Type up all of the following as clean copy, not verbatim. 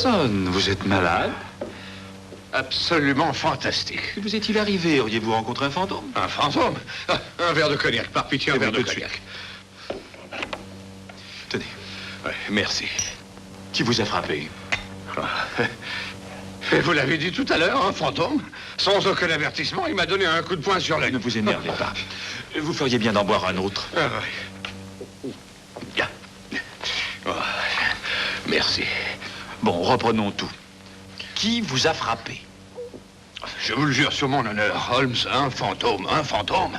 Watson, vous êtes malade? Absolument fantastique. Vous est-il arrivé? Auriez-vous rencontré un fantôme? Un fantôme? Ah, un verre de cognac, par pitié, un verre de cognac. Tenez. Ouais, merci. Qui vous a frappé? Et vous l'avez dit tout à l'heure, un fantôme? Sans aucun avertissement, il m'a donné un coup de poing sur l'œil. Ne vous énervez pas. Vous feriez bien d'en boire un autre. Ah, oui. Oh, merci. Bon, reprenons tout. Qui vous a frappé? Je vous le jure sur mon honneur, Holmes, un fantôme, un fantôme.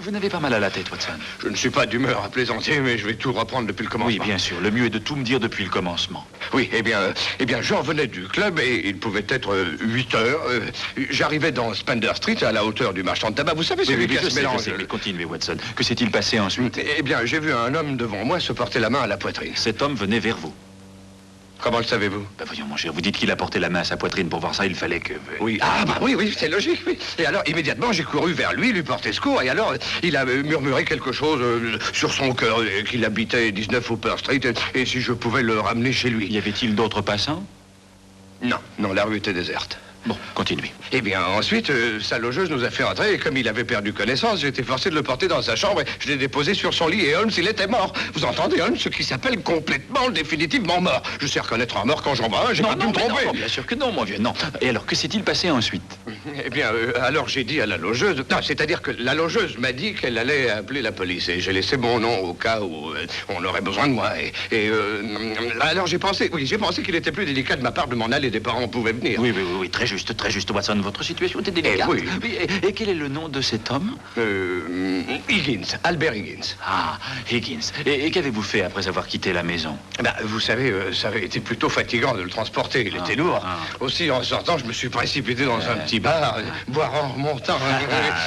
Vous n'avez pas mal à la tête, Watson. Je ne suis pas d'humeur à plaisanter, mais je vais tout reprendre depuis le commencement. Oui, bien sûr. Le mieux est de tout me dire depuis le commencement. Oui, eh bien, je revenais du club et il pouvait être 8 heures. J'arrivais dans Spender Street, à la hauteur du marchand de tabac. Vous savez, celui qui a ce mélange. Mais continuez, Watson. Que s'est-il passé ensuite? Eh bien, j'ai vu un homme devant moi se porter la main à la poitrine. Cet homme venait vers vous. Comment le savez-vous? Ben voyons, mon cher, vous dites qu'il a porté la main à sa poitrine. Pour voir ça, il fallait que... Oui, oui, c'est logique, oui. Et alors, immédiatement, j'ai couru vers lui, lui porter secours, et alors, il a murmuré quelque chose sur son cœur, qu'il habitait 19 Hooper Street, et si je pouvais le ramener chez lui. Y avait-il d'autres passants? Non, la rue était déserte. Bon, continuez. Eh bien, ensuite, sa logeuse nous a fait entrer, et comme il avait perdu connaissance, j'ai été forcé de le porter dans sa chambre, et je l'ai déposé sur son lit, et Holmes, il était mort. Vous entendez, Holmes, ce qui s'appelle complètement, définitivement mort. Je sais reconnaître un mort quand j'en vois un, j'ai pas pu me tromper. Non, bien sûr que non, mon vieux, non. Et alors, que s'est-il passé ensuite? Eh bien, alors j'ai dit à la logeuse... Non, c'est-à-dire que la logeuse m'a dit qu'elle allait appeler la police, et j'ai laissé mon nom au cas où on aurait besoin de moi, alors j'ai pensé qu'il était plus délicat de ma part de m'en aller, des parents pouvaient venir. Oui, très juste, Watson. Votre situation était délicate. Oui. Et quel est le nom de cet homme? Higgins, Albert Higgins. Ah, Higgins. Et qu'avez-vous fait après avoir quitté la maison? Vous savez, ça avait été plutôt fatigant de le transporter. Il était lourd. Aussi, en sortant, je me suis précipité dans un petit bar, boire en remontant.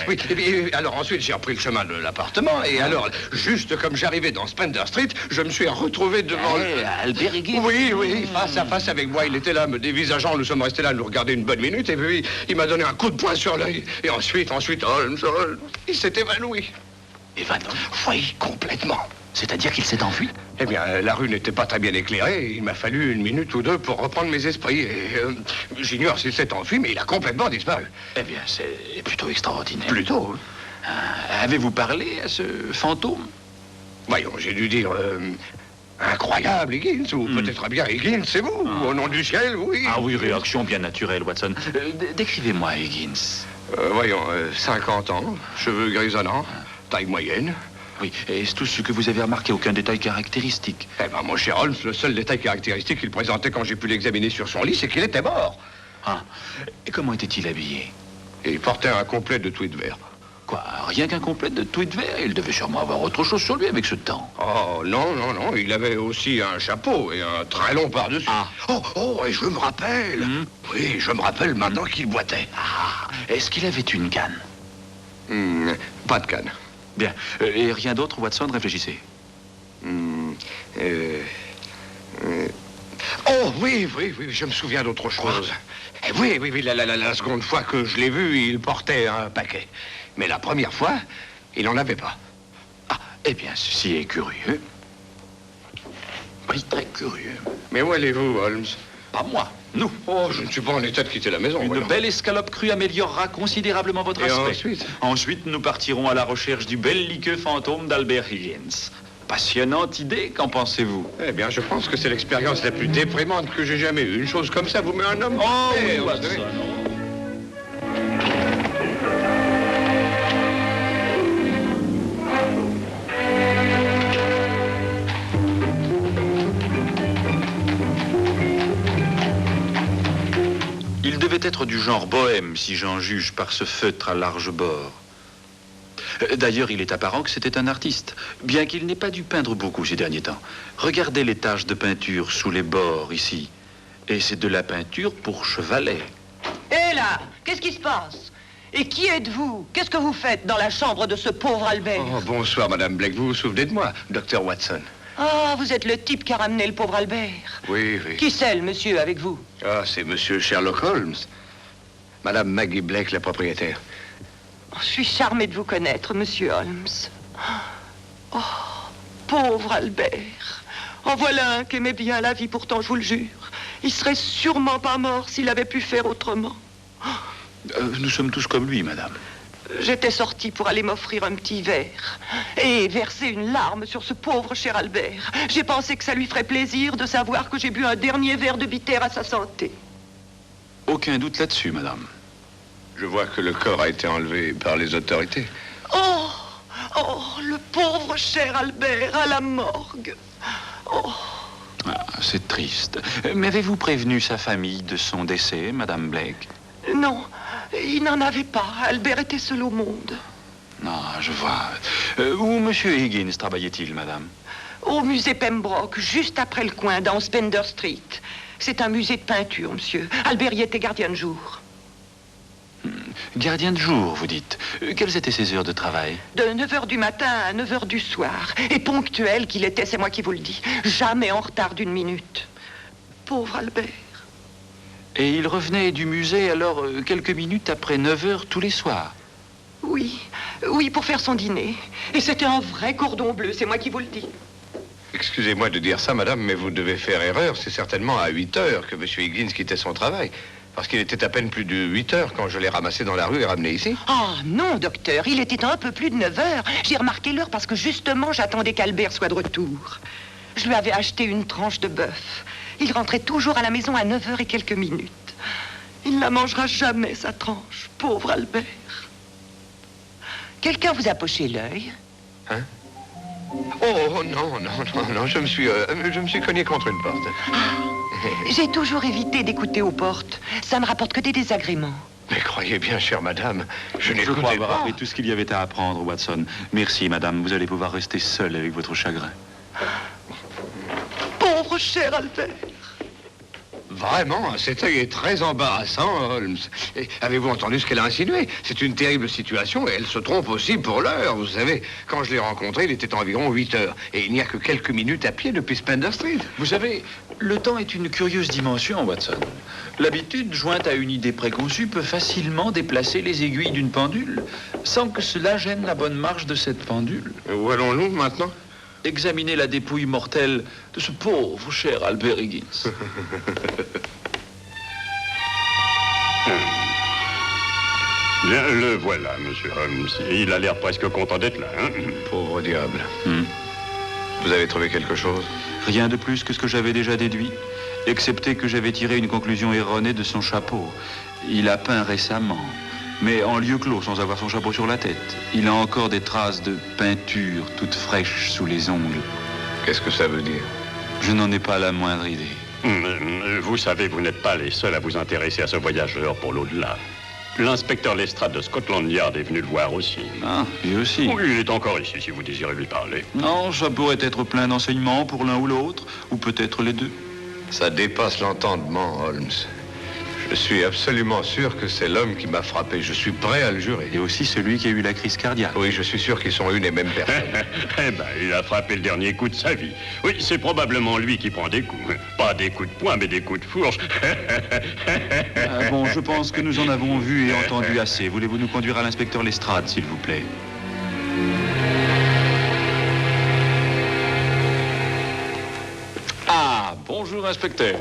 Oui. Et alors ensuite, j'ai repris le chemin de l'appartement. Et alors, juste comme j'arrivais dans Spender Street, je me suis retrouvé devant... Albert Higgins? Oui, face à face avec moi. Il était là, me dévisageant. Nous sommes restés là, nous regarder une bonne minute. Et puis, il m'a donné un coup de poing sur l'œil. Et ensuite, Holmes, il s'est évanoui. Évanoui? Oui, complètement. C'est-à-dire qu'il s'est enfui? Eh bien, la rue n'était pas très bien éclairée. Il m'a fallu une minute ou deux pour reprendre mes esprits. Et j'ignore s'il s'est enfui, mais il a complètement disparu. Eh bien, c'est plutôt extraordinaire. Plutôt, oui. Avez-vous parlé à ce fantôme? Voyons, j'ai dû dire... incroyable, Higgins, ou peut-être bien Higgins, c'est vous, au nom du ciel, oui. Ah oui, réaction bien naturelle, Watson. Décrivez-moi Higgins. Voyons, 50 ans, cheveux grisonnants, taille moyenne. Oui, est-ce tout ce que vous avez remarqué? Aucun détail caractéristique? Eh bien, mon cher Holmes, le seul détail caractéristique qu'il présentait quand j'ai pu l'examiner sur son lit, c'est qu'il était mort. Ah, et comment était-il habillé? Et il portait un complet de tweed vert. Quoi, rien qu'un complet de tweed vert? Il devait sûrement avoir autre chose sur lui avec ce temps. Oh, non, il avait aussi un chapeau et un très long par-dessus. Et je me rappelle. Oui, je me rappelle maintenant qu'il boitait. Est-ce qu'il avait une canne? Pas de canne. Bien, et rien d'autre, Watson, réfléchissez. Oh, oui, je me souviens d'autre chose. Oui, la seconde fois que je l'ai vu, il portait un paquet. Mais la première fois, il n'en avait pas. Eh bien, ceci est curieux. Oui, très curieux. Mais où allez-vous, Holmes? Pas moi, nous. Oh, je ne suis pas en état de quitter la maison. Une belle escalope crue améliorera considérablement votre aspect. Ensuite, nous partirons à la recherche du belliqueux fantôme d'Albert Higgins. Passionnante idée, qu'en pensez-vous? Eh bien, je pense que c'est l'expérience la plus déprimante que j'ai jamais eue. Une chose comme ça vous met un homme... Oh, oui, Watson. Il devait être du genre bohème, si j'en juge par ce feutre à large bord. D'ailleurs, il est apparent que c'était un artiste, bien qu'il n'ait pas dû peindre beaucoup ces derniers temps. Regardez les taches de peinture sous les bords, ici. Et c'est de la peinture pour chevalet. Hé là, qu'est-ce qui se passe? Et qui êtes-vous? Qu'est-ce que vous faites dans la chambre de ce pauvre Albert? Oh, bonsoir, Madame Blake. Vous vous souvenez de moi, Dr. Watson? Ah, vous êtes le type qui a ramené le pauvre Albert. Oui. Qui c'est, le monsieur, avec vous? Ah, c'est Monsieur Sherlock Holmes. Madame Maggie Blake, la propriétaire. Oh, je suis charmée de vous connaître, monsieur Holmes. Oh, pauvre Albert. En voilà un qui aimait bien la vie, pourtant, je vous le jure. Il serait sûrement pas mort s'il avait pu faire autrement. Nous sommes tous comme lui, madame. J'étais sortie pour aller m'offrir un petit verre et verser une larme sur ce pauvre cher Albert. J'ai pensé que ça lui ferait plaisir de savoir que j'ai bu un dernier verre de bitter à sa santé. Aucun doute là-dessus, madame. Je vois que le corps a été enlevé par les autorités. Oh, oh, le pauvre cher Albert à la morgue. Oh. Ah, c'est triste. Mais avez-vous prévenu sa famille de son décès, madame Blake? Non, il n'en avait pas. Albert était seul au monde. Non, je vois. Où monsieur Higgins travaillait-il, madame? Au musée Pembroke, juste après le coin, dans Spender Street. C'est un musée de peinture, monsieur. Albert y était gardien de jour. Gardien de jour, vous dites. Quelles étaient ses heures de travail? De 9h du matin à 9h du soir. Et ponctuel qu'il était, c'est moi qui vous le dis. Jamais en retard d'une minute. Pauvre Albert. Et il revenait du musée alors quelques minutes après 9h tous les soirs? Oui, oui, pour faire son dîner. Et c'était un vrai cordon bleu, c'est moi qui vous le dis. Excusez-moi de dire ça, madame, mais vous devez faire erreur. C'est certainement à 8 heures que M. Higgins quittait son travail. Parce qu'il était à peine plus de 8 heures quand je l'ai ramassé dans la rue et ramené ici. Ah non, docteur, il était un peu plus de 9 heures. J'ai remarqué l'heure parce que justement, j'attendais qu'Albert soit de retour. Je lui avais acheté une tranche de bœuf. Il rentrait toujours à la maison à 9h et quelques minutes. Il ne la mangera jamais, sa tranche. Pauvre Albert. Quelqu'un vous a poché l'œil? Hein? Oh, non, je me suis cogné contre une porte. J'ai toujours évité d'écouter aux portes. Ça ne rapporte que des désagréments. Mais croyez bien, chère madame, je Je crois n'écoutais avoir pas. appris tout ce qu'il y avait à apprendre, Watson. Merci, madame. Vous allez pouvoir rester seule avec votre chagrin. Pauvre cher Albert. Vraiment, cet œil est très embarrassant, Holmes. Et avez-vous entendu ce qu'elle a insinué? C'est une terrible situation et elle se trompe aussi pour l'heure. Vous savez, quand je l'ai rencontré, il était environ 8 heures. Et il n'y a que quelques minutes à pied depuis Spender Street. Vous savez, le temps est une curieuse dimension, Watson. L'habitude, jointe à une idée préconçue, peut facilement déplacer les aiguilles d'une pendule, sans que cela gêne la bonne marche de cette pendule. Où allons-nous maintenant? Examiner la dépouille mortelle de ce pauvre cher Albert Higgins. Bien, le voilà, monsieur Holmes. Il a l'air presque content d'être là, hein? Pauvre diable. Vous avez trouvé quelque chose? Rien de plus que ce que j'avais déjà déduit, excepté que j'avais tiré une conclusion erronée de son chapeau. Il a peint récemment, mais en lieu clos, sans avoir son chapeau sur la tête. Il a encore des traces de peinture toutes fraîches sous les ongles. Qu'est-ce que ça veut dire? Je n'en ai pas la moindre idée. Vous savez, vous n'êtes pas les seuls à vous intéresser à ce voyageur pour l'au-delà. L'inspecteur Lestrade de Scotland Yard est venu le voir aussi. Ah, lui aussi. Oui, il est encore ici, si vous désirez lui parler. Non, ça pourrait être plein d'enseignements pour l'un ou l'autre, ou peut-être les deux. Ça dépasse l'entendement, Holmes. Je suis absolument sûr que c'est l'homme qui m'a frappé. Je suis prêt à le jurer. Et aussi celui qui a eu la crise cardiaque. Oui, je suis sûr qu'ils sont une et même personne. Eh ben, il a frappé le dernier coup de sa vie. Oui, c'est probablement lui qui prend des coups. Pas des coups de poing, mais des coups de fourche. Bon, je pense que nous en avons vu et entendu assez. Voulez-vous nous conduire à l'inspecteur Lestrade, s'il vous plaît? Ah, bonjour, inspecteur.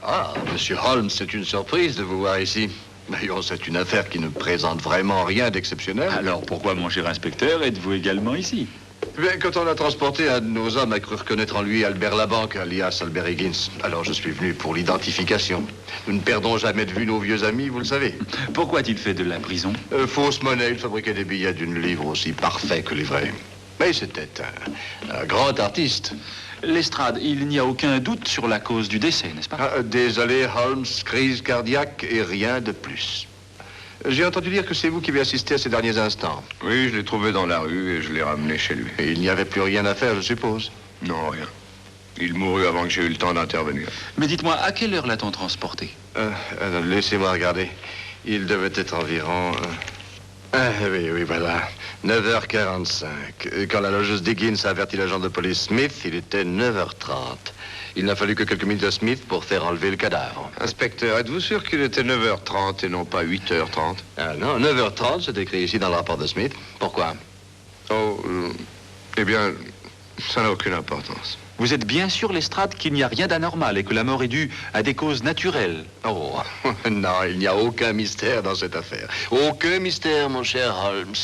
Ah, monsieur Holmes, c'est une surprise de vous voir ici. D'ailleurs, c'est une affaire qui ne présente vraiment rien d'exceptionnel. Alors, pourquoi, mon cher inspecteur, êtes-vous également ici? Bien, quand on a transporté un de nos hommes a cru reconnaître en lui Albert Labanque, alias Albert Higgins. Alors, je suis venu pour l'identification. Nous ne perdons jamais de vue nos vieux amis, vous le savez. Pourquoi a-t-il fait de la prison? Fausse monnaie, il fabriquait des billets d'une livre aussi parfaits que les vrais. Mais c'était un grand artiste. Lestrade, il n'y a aucun doute sur la cause du décès, n'est-ce pas? Désolé, Holmes, crise cardiaque et rien de plus. J'ai entendu dire que c'est vous qui avez assisté à ces derniers instants. Oui, je l'ai trouvé dans la rue et je l'ai ramené chez lui. Et il n'y avait plus rien à faire, je suppose. Non, rien. Il mourut avant que j'ai eu le temps d'intervenir. Mais dites-moi, à quelle heure l'a-t-on transporté? Laissez-moi regarder. Il devait être environ... oui, voilà. 9h45. Quand la logeuse Higgins a averti l'agent de police Smith, il était 9h30. Il n'a fallu que quelques minutes à Smith pour faire enlever le cadavre. Inspecteur, êtes-vous sûr qu'il était 9h30 et non pas 8h30? Ah non, 9h30, c'est écrit ici dans le rapport de Smith. Pourquoi? Oh, eh bien, ça n'a aucune importance. Vous êtes bien sûr, Lestrade, qu'il n'y a rien d'anormal et que la mort est due à des causes naturelles. Oh, non, il n'y a aucun mystère dans cette affaire. Aucun mystère, mon cher Holmes.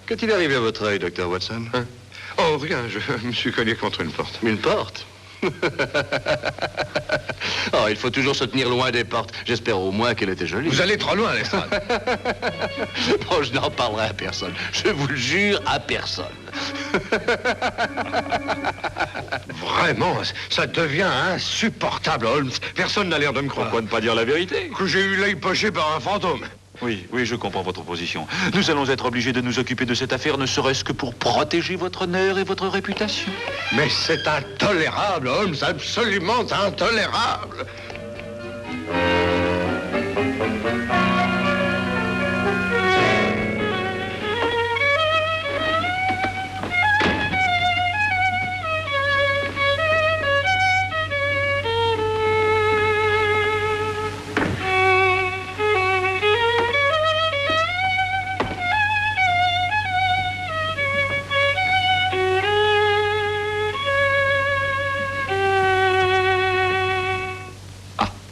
Qu'est-il arrivé à votre œil, Dr. Watson? Hein? Oh, rien, je me suis cogné contre une porte. Une porte? Oh, il faut toujours se tenir loin des portes. J'espère au moins qu'elle était jolie. Vous allez trop loin, Lestrade. Bon, je n'en parlerai à personne. Je vous le jure, à personne. Vraiment, ça devient insupportable, Holmes. Personne n'a l'air de me croire. Pourquoi ne pas dire la vérité? Que j'ai eu l'œil poché par un fantôme. Oui, je comprends votre position. Nous allons être obligés de nous occuper de cette affaire, ne serait-ce que pour protéger votre honneur et votre réputation. Mais c'est intolérable, Holmes, absolument intolérable.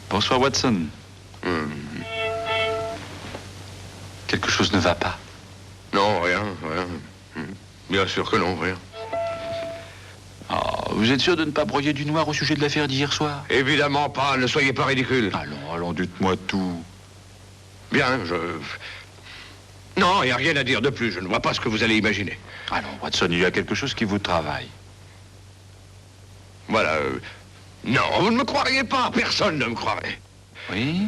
Bonsoir, Watson. Quelque chose ne va pas? Non, rien. Bien sûr que non, rien. Oh, vous êtes sûr de ne pas broyer du noir au sujet de l'affaire d'hier soir? Évidemment pas, ne soyez pas ridicule. Allons, dites-moi tout. Bien, Non, il n'y a rien à dire de plus, je ne vois pas ce que vous allez imaginer. Allons, Watson, il y a quelque chose qui vous travaille. Voilà, Non, vous ne me croiriez pas, personne ne me croirait. Oui?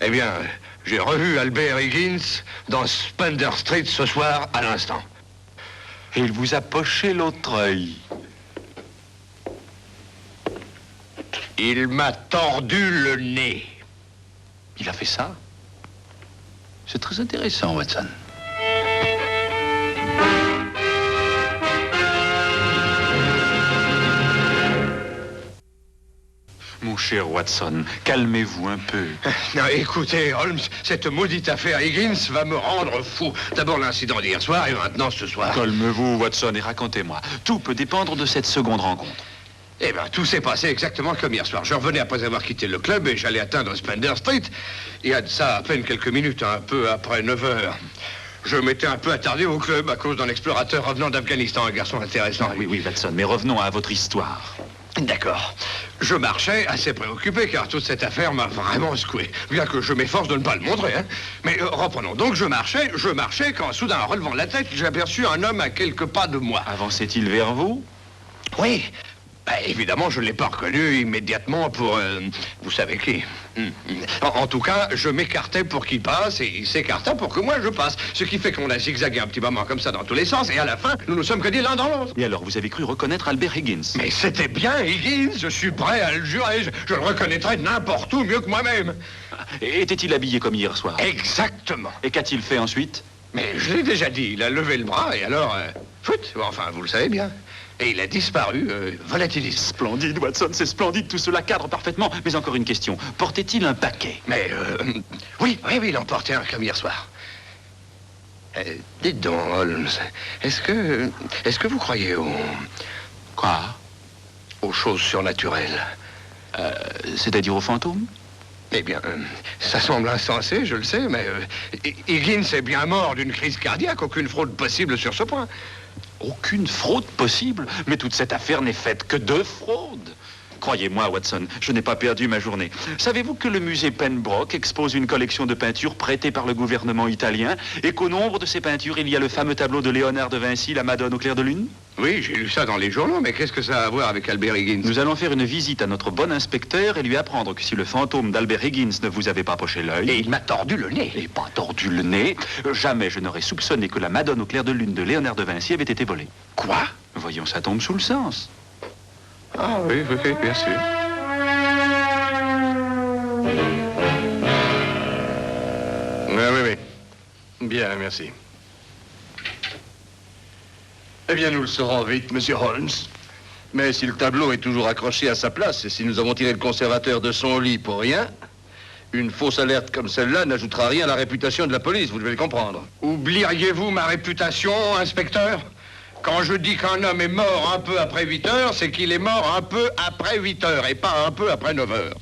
Eh bien, j'ai revu Albert Higgins dans Spender Street ce soir à l'instant. Et il vous a poché l'autre œil. Il m'a tordu le nez. Il a fait ça? C'est très intéressant, Watson. Mon cher Watson, calmez-vous un peu. Non, écoutez, Holmes, cette maudite affaire Higgins va me rendre fou. D'abord l'incident d'hier soir et maintenant ce soir. Calmez-vous, Watson, et racontez-moi. Tout peut dépendre de cette seconde rencontre. Eh bien, tout s'est passé exactement comme hier soir. Je revenais après avoir quitté le club et j'allais atteindre Spender Street. Il y a de ça à peine quelques minutes, un peu après 9 heures. Je m'étais un peu attardé au club à cause d'un explorateur revenant d'Afghanistan, un garçon intéressant. Oui, Watson, mais revenons à votre histoire. D'accord. Je marchais assez préoccupé car toute cette affaire m'a vraiment secoué. Bien que je m'efforce de ne pas le montrer, hein. Mais reprenons. Donc je marchais quand soudain, en relevant la tête, j'ai aperçu un homme à quelques pas de moi. Avançait-il vers vous? Oui. Évidemment, je ne l'ai pas reconnu immédiatement pour... vous savez qui. En tout cas, je m'écartais pour qu'il passe et il s'écarta pour que moi je passe. Ce qui fait qu'on a zigzagué un petit moment comme ça dans tous les sens et à la fin, nous nous sommes connus l'un dans l'autre. Et alors, vous avez cru reconnaître Albert Higgins? Mais c'était bien Higgins, je suis prêt à le jurer. Je le reconnaîtrais n'importe où mieux que moi-même. Était-il habillé comme hier soir? Exactement. Et qu'a-t-il fait ensuite? Mais je l'ai déjà dit, il a levé le bras et alors... foot, enfin, vous le savez bien. Et il a disparu, volatilisé. Splendide, Watson, c'est splendide, tout cela cadre parfaitement. Mais encore une question, portait-il un paquet? Mais, oui, il en portait un comme hier soir. Dites donc, Holmes, est-ce que vous croyez aux... Quoi? Aux choses surnaturelles? C'est-à-dire aux fantômes? Eh bien, ça semble insensé, je le sais, mais Higgins est bien mort d'une crise cardiaque, aucune fraude possible sur ce point. Aucune fraude possible? Mais toute cette affaire n'est faite que de fraude. Croyez-moi, Watson, je n'ai pas perdu ma journée. Savez-vous que le musée Pembroke expose une collection de peintures prêtées par le gouvernement italien et qu'au nombre de ces peintures, il y a le fameux tableau de Léonard de Vinci, La Madone au clair de lune? Oui, j'ai lu ça dans les journaux, mais qu'est-ce que ça a à voir avec Albert Higgins? Nous allons faire une visite à notre bon inspecteur et lui apprendre que si le fantôme d'Albert Higgins ne vous avait pas poché l'œil... Et il m'a tordu le nez. Et pas tordu le nez, jamais je n'aurais soupçonné que la Madone au clair de lune de Léonard de Vinci avait été volée. Quoi? Voyons, ça tombe sous le sens. Ah oui, bien sûr. Oui. Bien, merci. Eh bien, nous le saurons vite, monsieur Holmes. Mais si le tableau est toujours accroché à sa place et si nous avons tiré le conservateur de son lit pour rien, une fausse alerte comme celle-là n'ajoutera rien à la réputation de la police, vous devez le comprendre. Oublieriez-vous ma réputation, inspecteur? Quand je dis qu'un homme est mort un peu après 8 heures, c'est qu'il est mort un peu après 8 heures et pas un peu après 9 heures.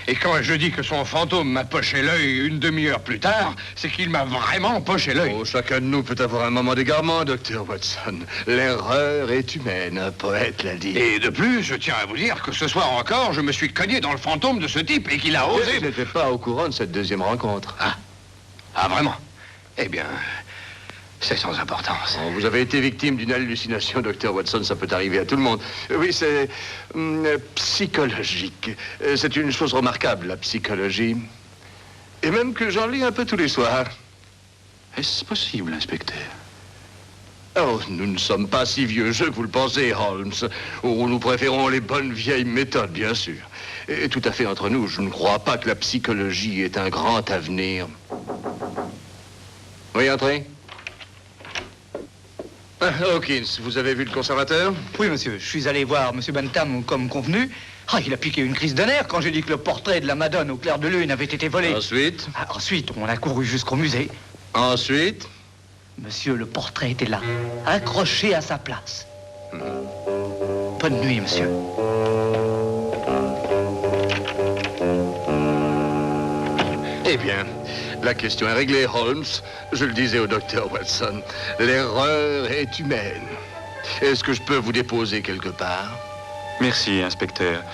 Et quand je dis que son fantôme m'a poché l'œil une demi-heure plus tard, c'est qu'il m'a vraiment poché l'œil. Oh, chacun de nous peut avoir un moment d'égarement, Dr. Watson. L'erreur est humaine, un poète l'a dit. Et de plus, je tiens à vous dire que ce soir encore, je me suis cogné dans le fantôme de ce type et qu'il a osé... Je n'étais pas au courant de cette deuxième rencontre. Ah, vraiment? Eh bien... c'est sans importance. Oh, vous avez été victime d'une hallucination, Dr. Watson, ça peut arriver à tout le monde. Oui, c'est psychologique. C'est une chose remarquable, la psychologie. Et même que j'en lis un peu tous les soirs. Est-ce possible, inspecteur? Oh, nous ne sommes pas si vieux jeux que vous le pensez, Holmes. Oh, nous préférons les bonnes vieilles méthodes, bien sûr. Et tout à fait entre nous, je ne crois pas que la psychologie ait un grand avenir. Oui, entrez. Hawkins, vous avez vu le conservateur? Oui, monsieur. Je suis allé voir monsieur Bentham comme convenu. Ah, il a piqué une crise de nerfs quand j'ai dit que le portrait de la Madone au clair de lune avait été volé. Ensuite? Ensuite, on a couru jusqu'au musée. Ensuite? Monsieur, le portrait était là, accroché à sa place. Bonne nuit, monsieur. Eh bien, la question est réglée, Holmes. Je le disais au docteur Watson, l'erreur est humaine. Est-ce que je peux vous déposer quelque part? Merci, inspecteur.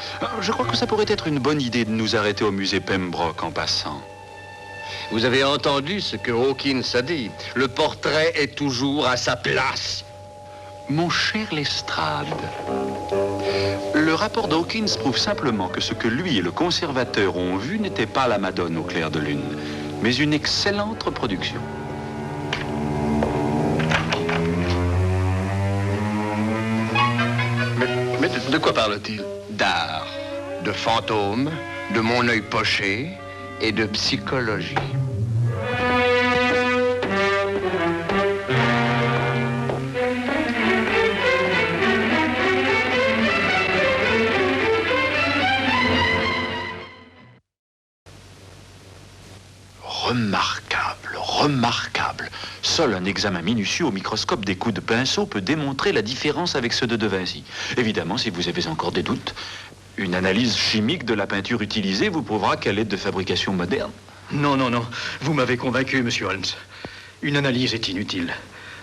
Je crois que ça pourrait être une bonne idée de nous arrêter au musée Pembroke en passant. Vous avez entendu ce que Hawkins a dit. Le portrait est toujours à sa place. Mon cher Lestrade, le rapport d'Hawkins prouve simplement que ce que lui et le conservateur ont vu n'était pas la Madone au clair de lune, mais une excellente reproduction. Mais de quoi parle-t-il? D'art, de fantômes, de mon œil poché et de psychologie. Remarquable, remarquable. Seul un examen minutieux au microscope des coups de pinceau peut démontrer la différence avec ceux de De Vinci. Évidemment, si vous avez encore des doutes, une analyse chimique de la peinture utilisée vous prouvera qu'elle est de fabrication moderne. Non, non, non. Vous m'avez convaincu, monsieur Holmes. Une analyse est inutile.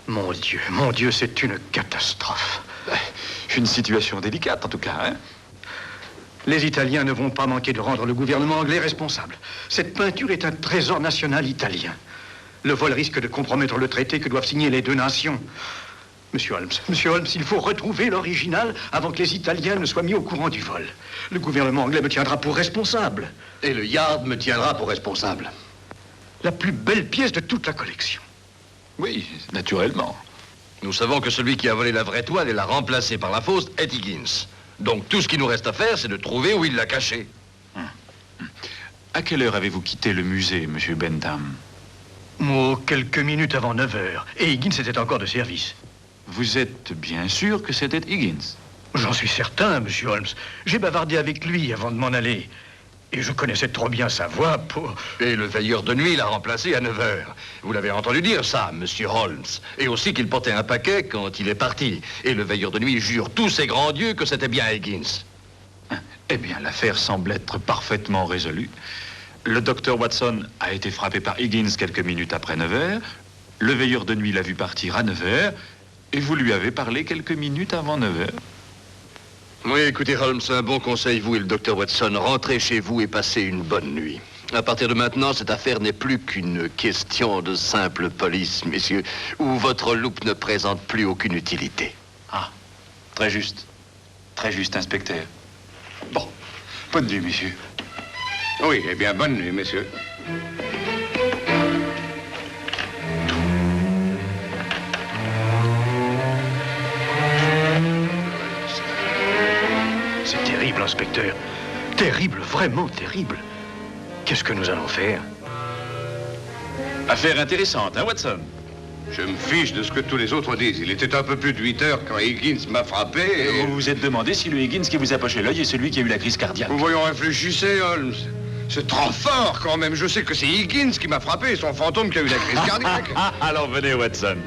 Mon Dieu, c'est une catastrophe. Une situation délicate, en tout cas, hein? Les Italiens ne vont pas manquer de rendre le gouvernement anglais responsable. Cette peinture est un trésor national italien. Le vol risque de compromettre le traité que doivent signer les deux nations. Monsieur Holmes, il faut retrouver l'original avant que les Italiens ne soient mis au courant du vol. Le gouvernement anglais me tiendra pour responsable. Et le Yard me tiendra pour responsable. La plus belle pièce de toute la collection. Oui, naturellement. Nous savons que celui qui a volé la vraie toile et l'a remplacée par la fausse est Higgins. Donc tout ce qui nous reste à faire, c'est de trouver où il l'a cachée. À quelle heure avez-vous quitté le musée, monsieur Bentham? Oh, quelques minutes avant 9 heures. Et Higgins était encore de service. Vous êtes bien sûr que c'était Higgins? J'en suis certain, monsieur Holmes. J'ai bavardé avec lui avant de m'en aller. Et je connaissais trop bien sa voix pour... Et le veilleur de nuit l'a remplacé à 9 heures. Vous l'avez entendu dire ça, monsieur Holmes. Et aussi qu'il portait un paquet quand il est parti. Et le veilleur de nuit jure tous ses grands dieux que c'était bien Higgins. Eh bien, l'affaire semble être parfaitement résolue. Le docteur Watson a été frappé par Higgins quelques minutes après 9 heures. Le veilleur de nuit l'a vu partir à 9 heures. Et vous lui avez parlé quelques minutes avant 9 heures. Oui, écoutez, Holmes, un bon conseil, vous et le docteur Watson, rentrez chez vous et passez une bonne nuit. À partir de maintenant, cette affaire n'est plus qu'une question de simple police, messieurs, où votre loupe ne présente plus aucune utilité. Ah, très juste. Très juste, inspecteur. Bon, bonne nuit, messieurs. Oui, eh bien, bonne nuit, messieurs. C'est terrible, inspecteur. Terrible, vraiment terrible. Qu'est-ce que nous allons faire? Affaire intéressante, hein, Watson? Je me fiche de ce que tous les autres disent. Il était un peu plus de 8 heures quand Higgins m'a frappé et... Vous vous êtes demandé si le Higgins qui vous a poché l'œil est celui qui a eu la crise cardiaque. Vous voyons, réfléchissez, Holmes. C'est trop fort, quand même. Je sais que c'est Higgins qui m'a frappé et son fantôme qui a eu la crise cardiaque. Alors venez, Watson.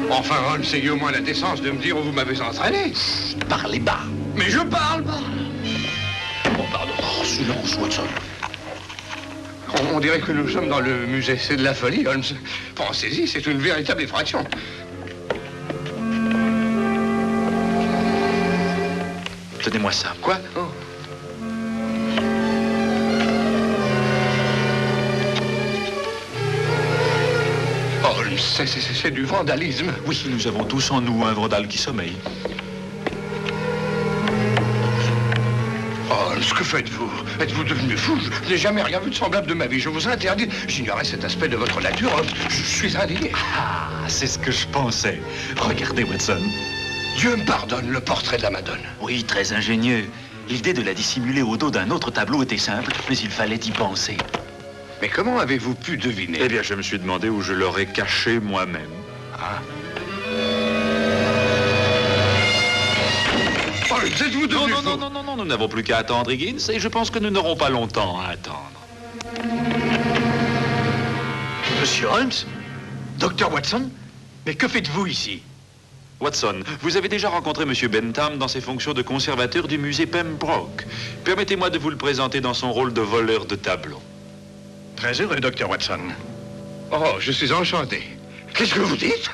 Enfin, Holmes, ayez au moins la décence de me dire où vous m'avez entraîné. Parlez bas. Mais je parle pas. Bon, pardon. Oh, silence, Watson. On dirait que nous sommes dans le musée. C'est de la folie, Holmes. Pensez-y, c'est une véritable effraction. Tenez-moi ça. Quoi? Oh. Holmes, c'est du vandalisme. Oui, nous avons tous en nous un vandale qui sommeille. Holmes, que faites-vous? Êtes-vous devenu fou? Je n'ai jamais rien vu de semblable de ma vie. Je vous interdis. J'ignorais cet aspect de votre nature, Holmes. Je suis indigné. Ah, c'est ce que je pensais. Regardez, Watson. Dieu me pardonne, le portrait de la Madone. Oui, très ingénieux. L'idée de la dissimuler au dos d'un autre tableau était simple, mais il fallait y penser. Mais comment avez-vous pu deviner? Eh bien, je me suis demandé où je l'aurais caché moi-même. Ah. Oh, êtes-vous devenu fou? Non, nous n'avons plus qu'à attendre, Higgins, et je pense que nous n'aurons pas longtemps à attendre. Monsieur Holmes? Docteur Watson? Mais que faites-vous ici? Watson, vous avez déjà rencontré Monsieur Bentham dans ses fonctions de conservateur du musée Pembroke. Permettez-moi de vous le présenter dans son rôle de voleur de tableaux. Très heureux, Docteur Watson. Oh, je suis enchanté. Qu'est-ce que vous dites?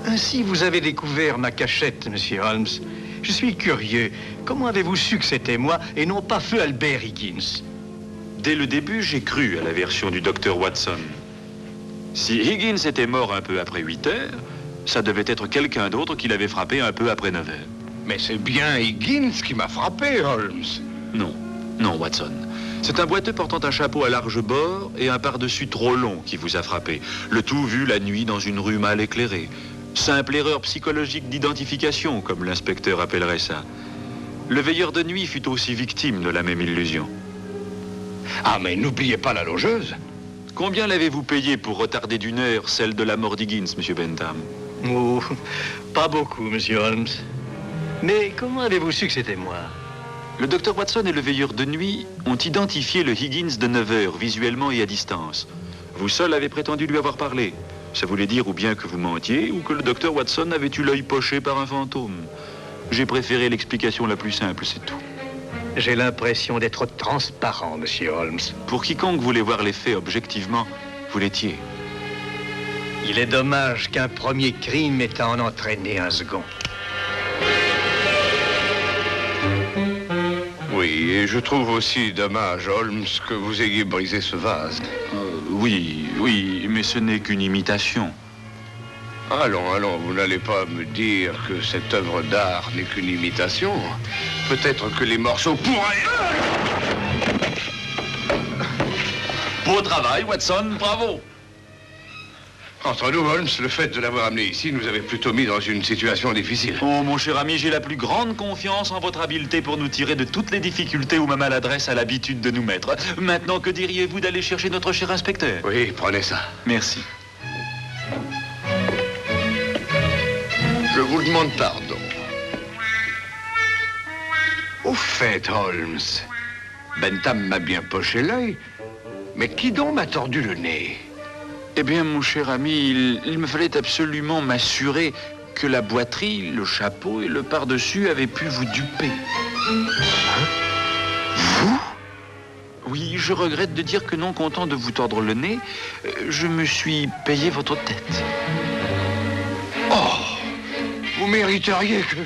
Ainsi, vous avez découvert ma cachette, Monsieur Holmes. Je suis curieux. Comment avez-vous su que c'était moi et non pas feu Albert Higgins? Dès le début, j'ai cru à la version du docteur Watson. Si Higgins était mort un peu après 8 heures, ça devait être quelqu'un d'autre qui l'avait frappé un peu après 9 heures. Mais c'est bien Higgins qui m'a frappé, Holmes. Non, Watson. C'est un boiteux portant un chapeau à large bord et un pardessus trop long qui vous a frappé. Le tout vu la nuit dans une rue mal éclairée. Simple erreur psychologique d'identification, comme l'inspecteur appellerait ça. Le veilleur de nuit fut aussi victime de la même illusion. Ah, mais n'oubliez pas la logeuse. Combien l'avez-vous payé pour retarder d'une heure celle de la mort d'Higgins, Monsieur Bentham? Oh, pas beaucoup, Monsieur Holmes. Mais comment avez-vous su que c'était moi? Le docteur Watson et le veilleur de nuit ont identifié le Higgins de 9 heures, visuellement et à distance. Vous seul avez prétendu lui avoir parlé. Ça voulait dire ou bien que vous mentiez, ou que le docteur Watson avait eu l'œil poché par un fantôme. J'ai préféré l'explication la plus simple, c'est tout. J'ai l'impression d'être transparent, Monsieur Holmes. Pour quiconque voulait voir les faits objectivement, vous l'étiez. Il est dommage qu'un premier crime ait à en entraîner un second. Oui, et je trouve aussi dommage, Holmes, que vous ayez brisé ce vase. Oui, mais ce n'est qu'une imitation. Allons, vous n'allez pas me dire que cette œuvre d'art n'est qu'une imitation. Peut-être que les morceaux pourraient... Beau travail, Watson, bravo. Entre nous, Holmes, le fait de l'avoir amené ici nous avait plutôt mis dans une situation difficile. Oh, mon cher ami, j'ai la plus grande confiance en votre habileté pour nous tirer de toutes les difficultés où ma maladresse a l'habitude de nous mettre. Maintenant, que diriez-vous d'aller chercher notre cher inspecteur? Oui, prenez ça. Merci. Je vous demande pardon. Au fait, Holmes, Bentham m'a bien poché l'œil, mais qui donc m'a tordu le nez? Eh bien, mon cher ami, il me fallait absolument m'assurer que la boiterie, le chapeau et le pardessus avaient pu vous duper. Hein? Vous? Oui, je regrette de dire que non content de vous tordre le nez, je me suis payé votre tête. Oh! Vous mériteriez que...